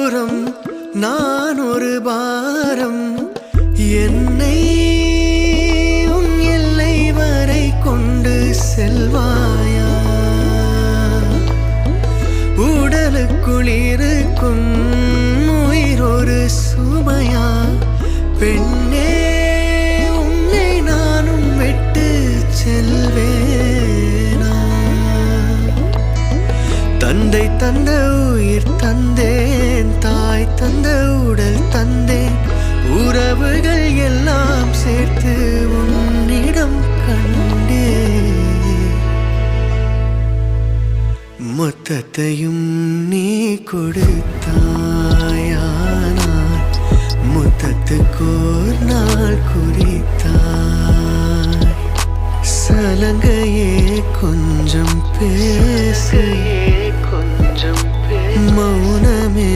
தூரம் நான் ஒரு பாரம் என்னை உன் எல்லை வரை கொண்டு செல்வாயா உடலுக்குள் இருக்கும் உயிர் ஒரு சுமையா பெண்ணே உன்னை நானும் விட்டு செல்வேனா தந்தை தந்த உயிர் தந்தேன் தாய் தந்த உடல் தந்தேன் உறவுகள் எல்லாம் சேர்த்து உன்னிடம் கண்டே மொத்தத்தையும் நீ கொடுத்தாயானால் முத்தத்துக்கோர் நாள் குறித்தாய் சலங்கையே கொஞ்சம் பேசு மௌனமே